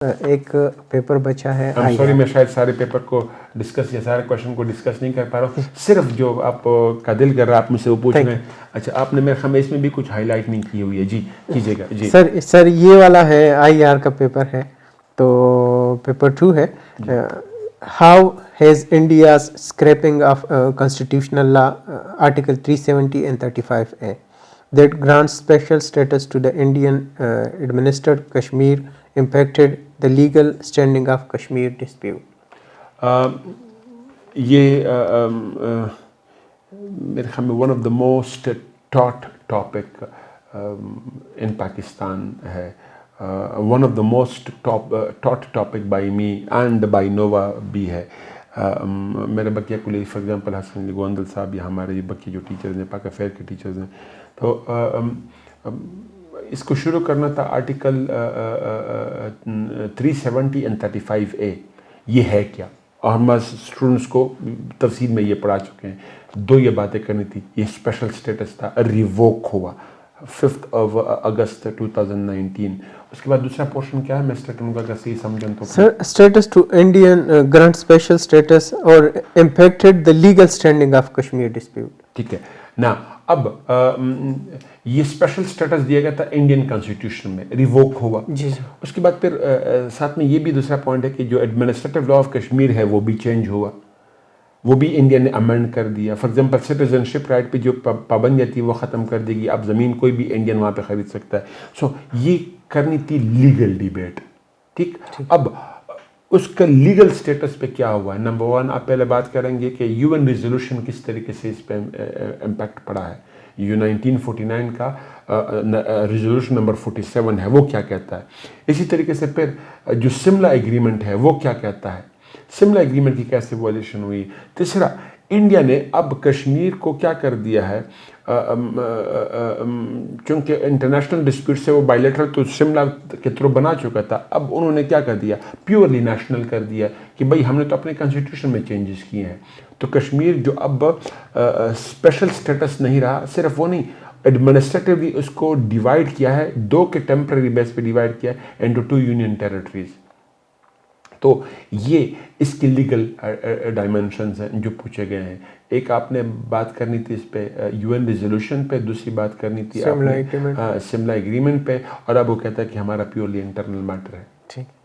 ایک پیپر بچا ہے. سوری میں شاید سارے پیپر کو ڈسکس یا سارے کوشچن کو ڈسکس نہیں کر پا رہا ہوں, صرف جو آپ کا دل کر رہا ہے آپ مجھ سے وہ پوچھ رہے ہیں. اچھا آپ نے میرے خیال میں اس میں بھی کچھ ہائی لائٹ نہیں کی ہوئی ہے. جی کیجیے گا. جی سر یہ والا ہے IR کا پیپر ہے, تو پیپر 2 ہے. How has India's scraping of constitutional law article 370 and 35A that grants special status to the Indian administered Kashmir impacted the legal standing of Kashmir dispute. یہ میرے خیال میں one of the most taught topic in Pakistan ہے, one of the most taught topic by me and by Nova بھی ہے. میرے بقیہ کلی فار ایگزامپل حسن علی گوندل صاحب یا ہمارے بقیہ جو ٹیچرز ہیں پاک افیئر کے ٹیچرز ہیں, تو اس کو شروع کرنا تھا آرٹیکل 370 and 35A. یہ ہے کیا, اور ہم اسٹوڈنٹس کو تفصیل میں یہ پڑھا چکے ہیں. دو یہ باتیں کرنی تھی. یہ اسپیشل اسٹیٹس تھا, ریووک ہوا 5 اگست 2019. اس کے بعد دوسرا پورشن کیا ہے, میں اسٹیٹمنٹ کا اگر صحیح سمجھیں تو sir status to Indian grant special status اور impacted the legal standing of Kashmir dispute. ٹھیک ہے نا. اب یہ اسپیشل اسٹیٹس دیا گیا تھا انڈین کانسٹیٹیوشن میں, ریووک ہوا. اس کے بعد پھر ساتھ میں یہ بھی دوسرا پوائنٹ ہے کہ جو ایڈمنسٹریٹو لا آف کشمیر ہے وہ بھی چینج ہوا, وہ بھی انڈیا نے امینڈ کر دیا. For example citizen ship right پہ جو پابندیاں تھی وہ ختم کر دے گی, اب زمین کوئی بھی انڈین وہاں پہ خرید سکتا ہے. سو یہ کرنی تھی لیگل ڈیبیٹ. ٹھیک, اب اس کا لیگل سٹیٹس پہ کیا ہوا ہے. نمبر 1 آپ پہلے بات کریں گے کہ UN ریزولوشن کس طریقے سے اس پہ امپیکٹ پڑا ہے. 1949 کا ریزولوشن نمبر 47 ہے, وہ کیا کہتا ہے. اسی طریقے سے پھر جو سملا ایگریمنٹ ہے وہ کیا کہتا ہے, سملا ایگریمنٹ کی کیسے وائلیشن ہوئی. تیسرا, انڈیا نے اب کشمیر کو کیا کر دیا ہے, چونکہ انٹرنیشنل ڈسپیوٹ سے وہ بائیلیٹرل تو شملہ کے تھرو بنا چکا تھا, اب انہوں نے کیا کر دیا, پیورلی نیشنل کر دیا کہ بھائی ہم نے تو اپنے کانسٹیٹیوشن میں چینجز کیے ہیں. تو کشمیر جو اب اسپیشل سٹیٹس نہیں رہا, صرف وہ نہیں, ایڈمنسٹریٹولی اس کو ڈیوائڈ کیا ہے, 2 کے ٹیمپرری بیس پہ ڈیوائڈ کیا ہے انٹو 2 یونین ٹیریٹریز. تو یہ اس کی لیگل ڈائمینشنز ہیں جو پوچھے گئے ہیں. ایک آپ نے بات کرنی تھی اس پہ UN ریزولوشن پہ, دوسری بات کرنی تھی سملا ایگریمنٹ پہ, اور اب وہ کہتا ہے کہ ہمارا پیورلی انٹرنل میٹر ہے.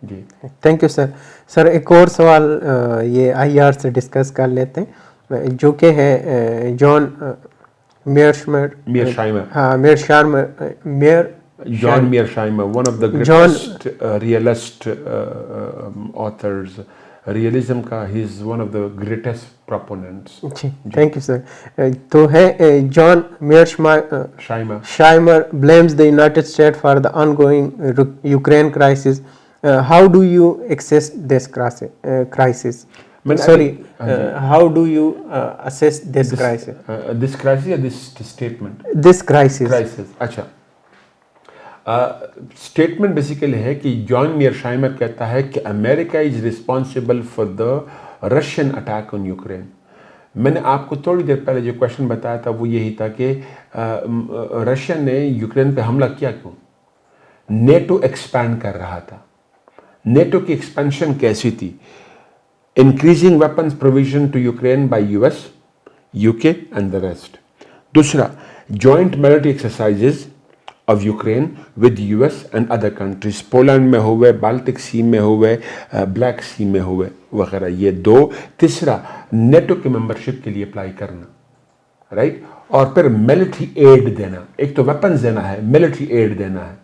جی تھینک یو سر. سر ایک اور سوال یہ IR سے ڈسکس کر لیتے ہیں, جو کہ ہے جان John Mearsheimer, one of the greatest realist authors. Realism کا he is one of the greatest proponents. Thank you sir. تو ہے John Mearsheimer blames the United States for the ongoing Ukraine crisis. How do you assess this crisis? Sorry, how do you assess this crisis? This crisis or this statement? This crisis. اچھا, statement basically ہے کہ John Mearsheimer کہتا ہے کہ امریکہ is responsible for the Russian attack on Ukraine. میں نے آپ کو تھوڑی دیر پہلے جو کویشچن بتایا تھا وہ یہی تھا کہ رشیا نے یوکرین پہ حملہ کیا کیوں. نیٹو ایکسپینڈ کر رہا تھا. نیٹو کی ایکسپینشن کیسی تھی, increasing weapons provision to Ukraine by US, UK and the rest. دوسرا, joint military exercises of Ukraine with US and other countries, Poland میں ہوئے, بالٹک سی میں ہوئے, بلیک سی میں ہوئے وغیرہ, یہ 2. تیسرا, نیٹو کے ممبرشپ کے لیے اپلائی کرنا, رائٹ, اور پھر ملٹری ایڈ دینا. ایک تو ویپنز دینا ہے, ملٹری ایڈ دینا ہے.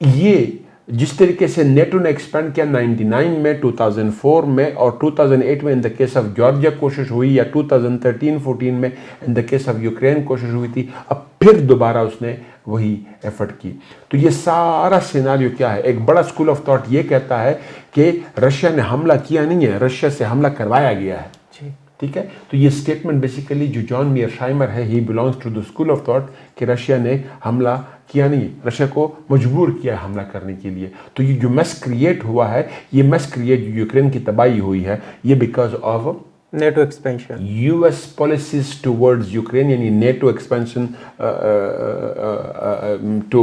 یہ جس طریقے سے نیٹو نے ایکسپینڈ کیا 99 میں, 2004 میں اور 2008 میں ان دا کیس آف جارجیا کوشش ہوئی, یا 2013-14 میں ان دا کیس آف یوکرین کوشش ہوئی تھی, اب پھر دوبارہ اس نے وہی ایفرٹ کی. تو یہ سارا سیناریو کیا ہے, ایک بڑا اسکول آف تھاٹ یہ کہتا ہے کہ رشیا نے حملہ کیا نہیں ہے, رشیا سے حملہ کروایا گیا ہے. ٹھیک ہے, تو یہ اسٹیٹمنٹ بیسیکلی جو جان میئرشائمر ہے, he belongs to the school of thought کہ رشیا نے حملہ کیا نہیں ہے, رشیا کو مجبور کیا ہے حملہ کرنے کے لیے. تو یہ جو میس کریٹ ہوا ہے, یہ میس کریٹ جو یوکرین کی تباہی ہوئی ہے, یہ because of NATO expansion. US policies towards Ukraine, yani NATO expansion to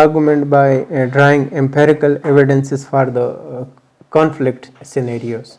argument by drawing empirical evidences for the conflict scenarios.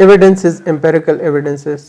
evidences, empirical evidences.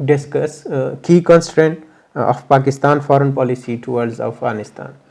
Discuss key constraint of Pakistan foreign policy towards Afghanistan.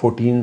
14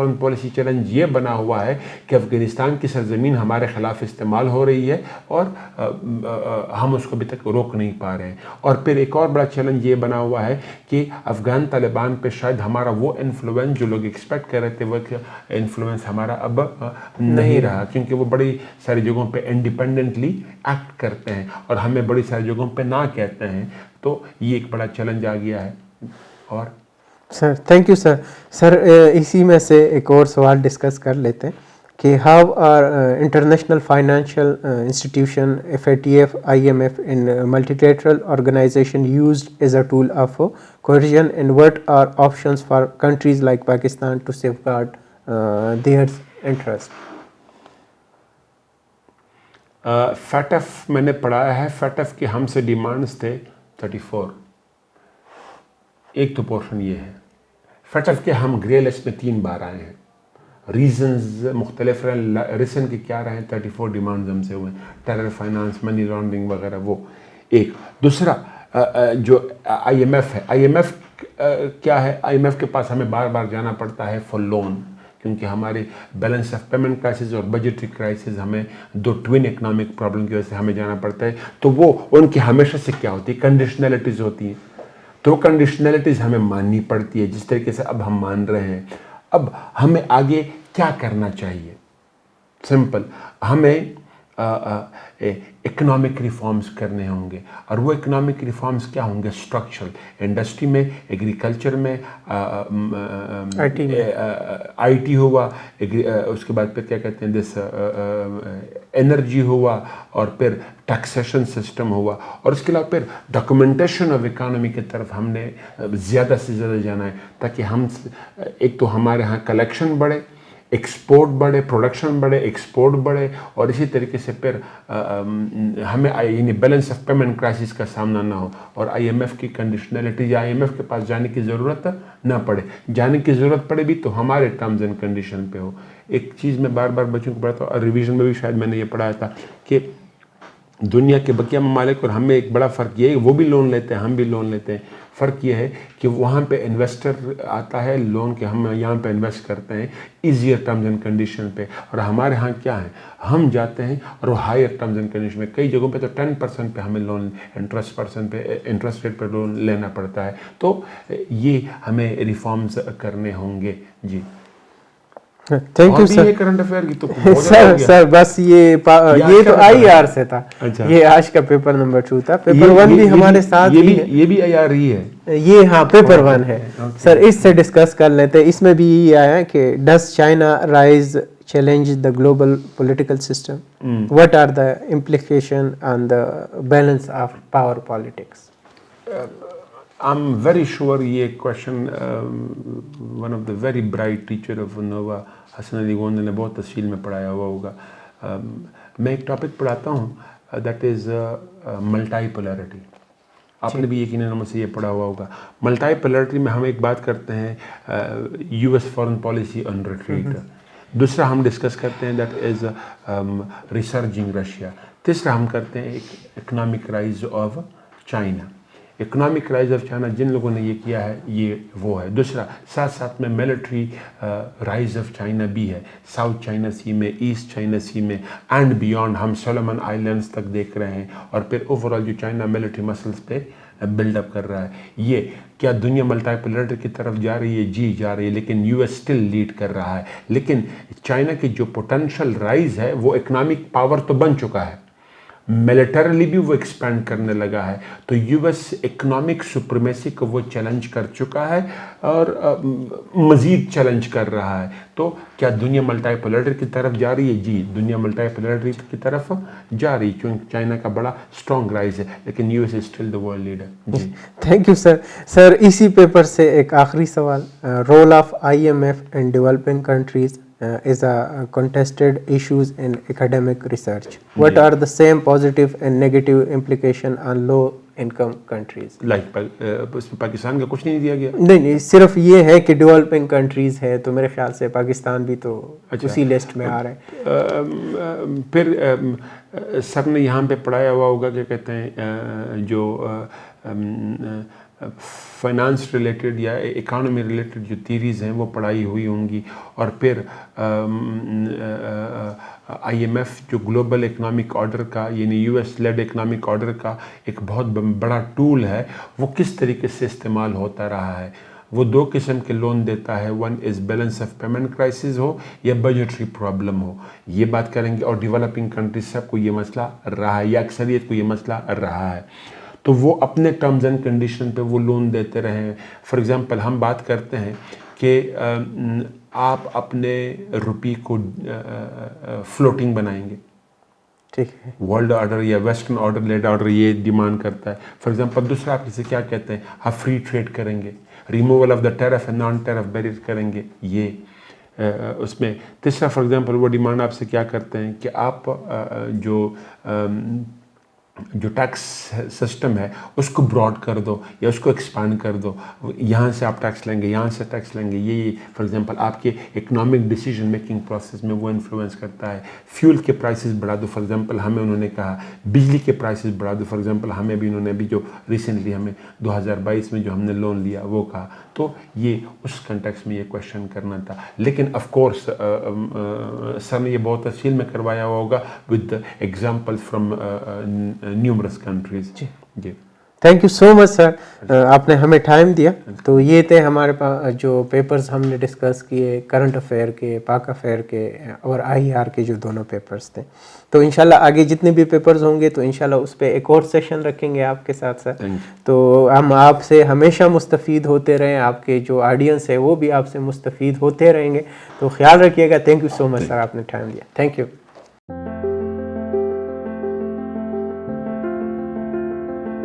foreign policy challenge یہ بنا ہوا ہے کہ افغانستان کی سرزمین ہمارے خلاف استعمال ہو رہی ہے اور ہم اس کو ابھی تک روک نہیں پا رہے ہیں. اور پھر ایک اور بڑا چیلنج یہ بنا ہوا ہے کہ افغان طالبان پہ شاید ہمارا وہ انفلوئنس جو لوگ ایکسپیکٹ کر رہے تھے وہ انفلوئنس ہمارا اب نہیں رہا, کیونکہ وہ بڑی ساری جگہوں پہ انڈیپینڈنٹلی ایکٹ کرتے ہیں اور ہمیں بڑی ساری جگہوں پہ نہ کہتے ہیں. تو یہ ایک بڑا چیلنج آ گیا ہے. اور sir thank you sir. Sir اسی میں سے ایک اور سوال ڈسکس کر لیتے ہیں کہ how are international financial institution FATF IMF in multilateral organisation used as a tool of coercion and what are options for countries like Pakistan to safeguard their interest? FATF میں نے پڑھایا ہے. FATF کے ہم سے ڈیمانڈز تھے 34. ایک تو پورشن یہ ہے. FATF کے ہم گرے لسٹ میں 3 بار آئے ہیں. ریزنز مختلف رہے. ریسن کے کیا رہے ہیں 34 ڈیمانڈز ہم سے ہوئے ہیں. ٹیرر فائنانس, منی لانڈرنگ وغیرہ. وہ ایک. دوسرا جو IMF ہے, IMF کیا ہے, IMF کے پاس ہمیں بار بار جانا پڑتا ہے فار لون, کیونکہ ہمارے بیلنس آف پیمنٹ کرائسس اور بجٹری کرائسس ہمیں 2 ٹوین اکنامک پرابلم کی وجہ سے ہمیں جانا پڑتا ہے. تو وہ ان کی ہمیشہ سے کیا ہوتی ہے, کنڈیشنلٹیز ہوتی ہیں. تو کنڈیشنلٹیز ہمیں ماننی پڑتی ہے, جس طریقے سے اب ہم مان رہے ہیں. اب ہمیں آگے کیا کرنا چاہیے؟ سمپل, ہمیں اکنامک ریفارمز کرنے ہوں گے. اور وہ اکنامک ریفارمز کیا ہوں گے؟ اسٹرکچرل. انڈسٹری میں, ایگریکلچر میں, آئی ٹی ہوا, اس کے بعد پھر کیا کہتے ہیں دس انرجی ہوا, اور پھر ٹیکسیشن سسٹم ہوا, اور اس کے علاوہ پھر ڈاکومنٹیشن آف اکانومی کی طرف ہم نے زیادہ سے زیادہ جانا ہے, تاکہ ہم ایک تو ہمارے ہاں کلیکشن بڑھے, ایکسپورٹ بڑھے, پروڈکشن بڑھے, ایکسپورٹ بڑھے, اور اسی طریقے سے پھر ہمیں یعنی بیلنس آف پیمنٹ کرائسس کا سامنا نہ ہو, اور IMF کی کنڈیشنلٹی یا IMF کے پاس جانے کی ضرورت نہ پڑے. جانے کی ضرورت پڑے بھی تو ہمارے ٹرمز اینڈ کنڈیشن پہ ہو. ایک چیز میں بار بار بچوں کو پڑھاتا ہوں, اور ریویژن میں بھی شاید میں نے یہ پڑھایا تھا کہ دنیا کے بقیہ ممالک اور ہمیں ایک بڑا فرق یہ ہے, وہ بھی لون لیتے ہیں, ہم بھی لون لیتے ہیں. فرق یہ ہے کہ وہاں پہ انویسٹر آتا ہے لون کے, ہم یہاں پہ انویسٹ کرتے ہیں ایزیئر ٹرمز اینڈ کنڈیشن پہ, اور ہمارے ہاں کیا ہے, ہم جاتے ہیں اور وہ ہائر ٹرمز اینڈ کنڈیشن میں. کئی جگہوں پہ تو 10% پہ ہمیں لون, انٹرسٹ ریٹ پہ لون لینا پڑتا ہے. تو یہ ہمیں ریفارمز کرنے ہوں گے. جی thank you sir. Current affair کی تو سر بس یہ تو IR سے تھا. یہ آج کا پیپر نمبر 2 تھا. پیپر 1 بھی ہمارے ساتھ ہی ہے. یہ بھی IR ہی ہے. یہ ہاں پیپر 1 ہے سر. اس سے ڈسکس کر لیتے ہیں. اس میں بھی یہ آیا کہ does China rise challenge the global political system, what are the implication on the balance of power politics. I'm very sure یہ question one of the very bright teacher of Nova Hassan Ali Gondal نے بہت تفصیل میں پڑھایا ہوا ہوگا. میں ایک ٹاپک پڑھاتا ہوں, دیٹ از ملٹائی پولیرٹی. آپ نے بھی یقیناً مجھ سے یہ پڑھا ہوا ہوگا. ملٹائی پولیرٹی میں ہم ایک بات کرتے ہیں US foreign policy on retreat. دوسرا ہم ڈسکس کرتے ہیں دیٹ از ریسرجنگ رشیا. تیسرا ہم کرتے ہیں economic rise of China. Economic rise of China جن لوگوں نے یہ کیا ہے یہ وہ ہے. دوسرا ساتھ ساتھ میں ملٹری رائز آف چائنا بھی ہے, ساؤتھ چائنا سی میں, ایسٹ چائنا سی میں, اینڈ بیونڈ ہم سولومن آئیلینڈز تک دیکھ رہے ہیں. اور پھر اوور آل جو چائنا ملٹری مسلز پہ بلڈ اپ کر رہا ہے. یہ کیا دنیا ملٹائی پولیرٹی کی طرف جا رہی ہے؟ جی جا رہی ہے, لیکن US اسٹل لیڈ کر رہا ہے. لیکن چائنا کی جو پوٹینشیل رائز ہے وہ اکنامک پاور تو بن چکا ہے, ملیٹرلی بھی وہ ایکسپینڈ کرنے لگا ہے. تو US اکنامک سپریمیسی کو وہ چیلنج کر چکا ہے اور مزید چیلنج کر رہا ہے. تو کیا دنیا ملٹائی پولیرٹی کی طرف جا رہی ہے؟ جی دنیا ملٹائی پولیرٹی کی طرف جا رہی ہے, کیونکہ چائنا کا بڑا اسٹرانگ رائز ہے, لیکن US is still the world leader. جی تھینک یو سر. سر اسی پیپر سے ایک آخری سوال, role of IMF in developing countries is a contested issues in academic research. What are the same positive and negative implication on low income countries? Like اس میں پاکستان کا کچھ نہیں دیا گیا. نہیں, صرف یہ ہے کہ ڈیولپنگ کنٹریز ہے, تو میرے خیال سے پاکستان بھی تو اسی لسٹ میں آ رہا ہے. پھر سر نے یہاں پہ پڑھایا ہوا ہوگا کہ کہتے ہیں جو فائنانس ریلیٹڈ یا اکانومی ریلیٹڈ جو تھیریز ہیں وہ پڑھائی ہوئی ہوں گی، اور پھر آئی ایم ایف جو گلوبل اکنامک آرڈر کا یعنی U S lead economic order کا ایک بہت بڑا ٹول ہے، وہ کس طریقے سے استعمال ہوتا رہا ہے۔ وہ دو قسم کے لون دیتا ہے، one is balance of payment crisis ہو یا بجٹری پرابلم ہو، یہ بات کریں گے، اور ڈیولپنگ کنٹریز سب کو یہ مسئلہ رہا ہے یا اکثریت کو یہ مسئلہ رہا ہے، تو وہ اپنے ٹرمز اینڈ کنڈیشن پہ وہ لون دیتے رہے ہیں۔ فار ایگزامپل ہم بات کرتے ہیں کہ آپ اپنے روپی کو فلوٹنگ بنائیں گے، ٹھیک ہے، ورلڈ آرڈر یا ویسٹرن آرڈر لیڈ آرڈر یہ ڈیمانڈ کرتا ہے۔ فار ایگزامپل دوسرا آپ اسے کیا کہتے ہیں، آپ فری ٹریڈ کریں گے، removal of the tariff and non tariff barrier کریں گے، یہ اس میں۔ تیسرا فار ایگزامپل وہ ڈیمانڈ آپ سے کیا کرتے ہیں کہ آپ جو ٹیکس سسٹم ہے اس کو براڈ کر دو یا اس کو ایکسپانڈ کر دو، یہاں سے آپ ٹیکس لیں گے، یہاں سے ٹیکس لیں گے، یہ فار ایگزامپل آپ کے اکنامک ڈیسیجن میکنگ پروسیس میں وہ انفلوئنس کرتا ہے۔ فیول کے پرائسز بڑھا دو، فار ایگزامپل ہمیں انہوں نے کہا بجلی کے پرائسز بڑھا دو، فار ایگزامپل ہمیں بھی انہوں نے بھی جو ریسنٹلی ہمیں 2022 میں جو ہم نے لون لیا وہ کہا، تو یہ اس کنٹیکس میں یہ کویشچن کرنا تھا۔ لیکن آف کورس سر نے یہ بہت تفصیل میں کروایا ہوگا with example from numerous countries۔ جی thank you so much sir, آپ نے ہمیں ٹائم دیا۔ تو یہ تھے ہمارے پاس جو پیپرز ہم نے ڈسکس کیے، کرنٹ افیئر کے، پاک افیئر کے اور آئی آر کے جو دونوں پیپرز تھے۔ تو انشاءاللہ آگے جتنے بھی پیپرز ہوں گے تو انشاءاللہ اس پہ ایک اور سیشن رکھیں گے آپ کے ساتھ سر۔ تو ہم آپ سے ہمیشہ مستفید ہوتے رہیں، آپ کے جو آڈینس ہے وہ بھی آپ سے مستفید ہوتے رہیں گے، تو خیال رکھیے گا۔ Thank you so much sir, آپ نے ٹائم دیا، تھینک یو۔